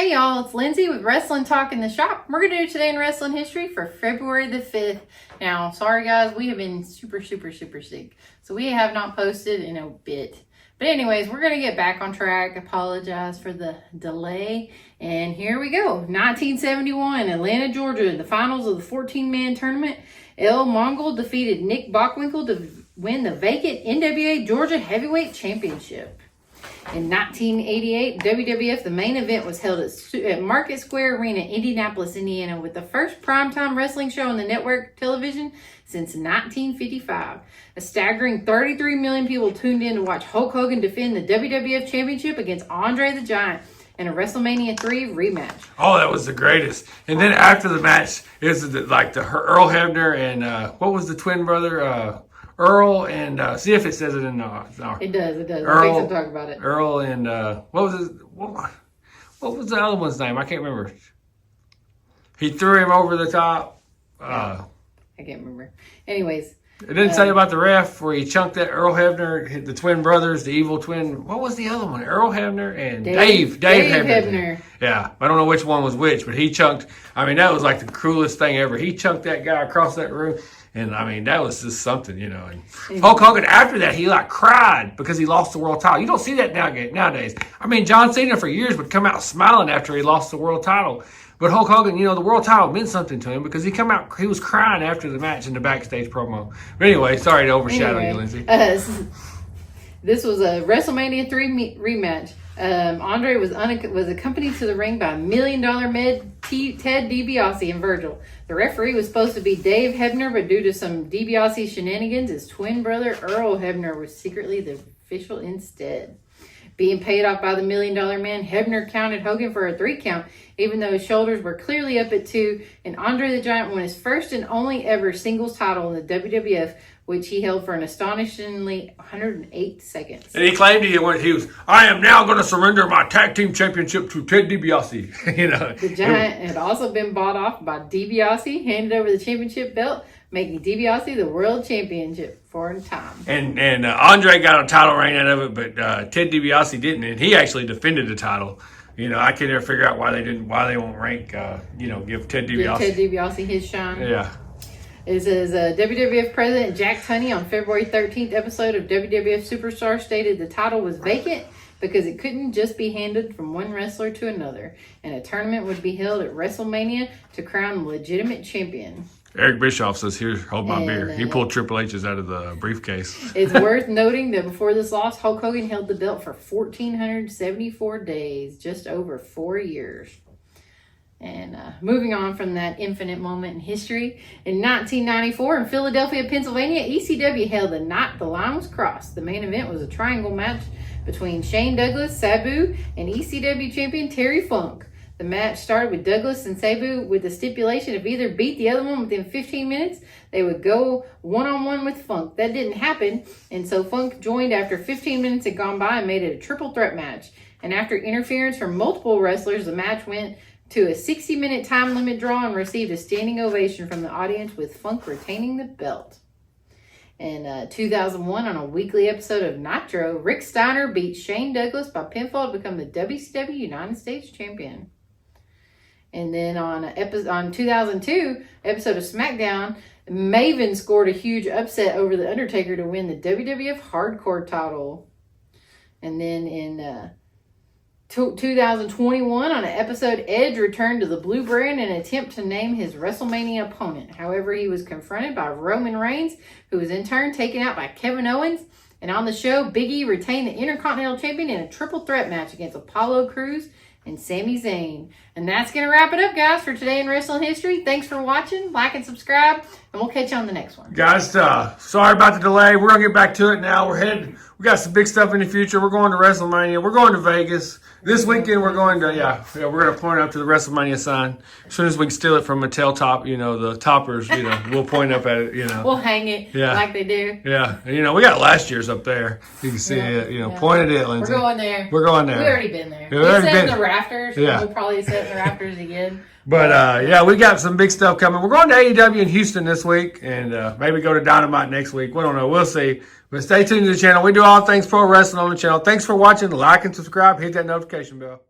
Hey y'all, it's Lindsay with Wrestling Talk in the Shop. We're going to do Today in Wrestling History for February the 5th. Now, sorry guys, we have been super sick. So we have not posted in a bit. But anyways, we're going to get back on track. Apologize for the delay. And here we go. 1971, Atlanta, Georgia, in the finals of the 14-man tournament. El Mongol defeated Nick Bockwinkel to win the vacant NWA Georgia Heavyweight Championship. In 1988, WWF, the main event was held at Market Square Arena, Indianapolis, Indiana, with the first primetime wrestling show on the network television since 1955. A staggering 33 million people tuned in to watch Hulk Hogan defend the WWF Championship against Andre the Giant in a WrestleMania 3 rematch. Oh, that was the greatest. And then after the match, it was like the Earl Hebner and what was the twin brother? Earl and see if it says it in the. It does. Earl, Makes him talk about it. Earl and what was the other one's name? I can't remember. He threw him over the top. I can't remember. Anyways, it didn't say about the ref where he chunked that Earl Hebner, the twin brothers, the evil twin. What was the other one? Earl Hebner and Dave Hebner. Yeah, I don't know which one was which, but he chunked. I mean, that was like the cruelest thing ever. He chunked that guy across that room. And I mean, that was just something, you know. And Hulk Hogan, after that, he cried because he lost the world title. You don't see that nowadays. I mean, John Cena for years would come out smiling after he lost the world title. But Hulk Hogan, you know, the world title meant something to him because he was crying after the match in the backstage promo. But anyway, sorry to overshadow you, Lindsay. This was a WrestleMania 3 rematch. Andre was accompanied to the ring by $1 Million Med, Ted DiBiase, and Virgil. The referee was supposed to be Dave Hebner, but due to some DiBiase shenanigans, his twin brother Earl Hebner was secretly the official instead. Being paid off by the $1 Million Man, Hebner counted Hogan for a 3 count, even though his shoulders were clearly up at 2, and Andre the Giant won his first and only ever singles title in the WWF, which he held for an astonishingly 108 seconds. And he claimed I am now going to surrender my tag team championship to Ted DiBiase. You know, the Giant had also been bought off by DiBiase, handed over the championship belt, making DiBiase the world championship for a time. And Andre got a title reign out of it, but Ted DiBiase didn't, and he actually defended the title. You know, I can never figure out why they won't rank. Give Ted DiBiase his shine. Yeah. It says WWF President Jack Tunney on February 13th episode of WWF Superstar stated the title was vacant because it couldn't just be handed from one wrestler to another, and a tournament would be held at WrestleMania to crown a legitimate champion. Eric Bischoff says, "Here, hold my beer." He pulled Triple H's out of the briefcase. It's worth noting that before this loss, Hulk Hogan held the belt for 1,474 days, just over 4 years. And moving on from that infinite moment in history, in 1994 in Philadelphia, Pennsylvania, ECW held the night the line was crossed. The main event was a triangle match between Shane Douglas, Sabu, and ECW champion Terry Funk. The match started with Douglas and Sabu with the stipulation if either beat the other one within 15 minutes, they would go one-on-one with Funk. That didn't happen, and so Funk joined after 15 minutes had gone by and made it a triple threat match. And after interference from multiple wrestlers, the match went to a 60-minute time limit draw and received a standing ovation from the audience, with Funk retaining the belt. In 2001, on a weekly episode of Nitro, Rick Steiner beat Shane Douglas by pinfall to become the WCW United States Champion. And then on 2002 episode of SmackDown, Maven scored a huge upset over The Undertaker to win the WWF Hardcore title. And then in 2021, on an episode, Edge returned to the Blue Brand in an attempt to name his WrestleMania opponent. However, he was confronted by Roman Reigns, who was in turn taken out by Kevin Owens. And on the show, Big E retained the Intercontinental Champion in a triple threat match against Apollo Crews and Sami Zayn. And that's going to wrap it up, guys, for Today in Wrestling History. Thanks for watching. Like and subscribe, and we'll catch you on the next one. Guys, sorry about the delay. We're going to get back to it now. We got some big stuff in the future. We're going to WrestleMania. We're going to Vegas. This weekend, we're going to, we're going to point up to the WrestleMania sign. As soon as we can steal it from Mattel Top, the toppers, we'll point up at it, We'll hang it like they do. Yeah. And, we got last year's up there. You can see it, point at it, Lindsay. We're going there. We're going there. We've already been there. We've set in the rafters. Yeah. We'll probably set in the rafters again. But, we got some big stuff coming. We're going to AEW in Houston this week, and maybe go to Dynamite next week. We don't know. We'll see. But stay tuned to the channel. We do all things pro wrestling on the channel. Thanks for watching. Like and subscribe. Hit that notification bell.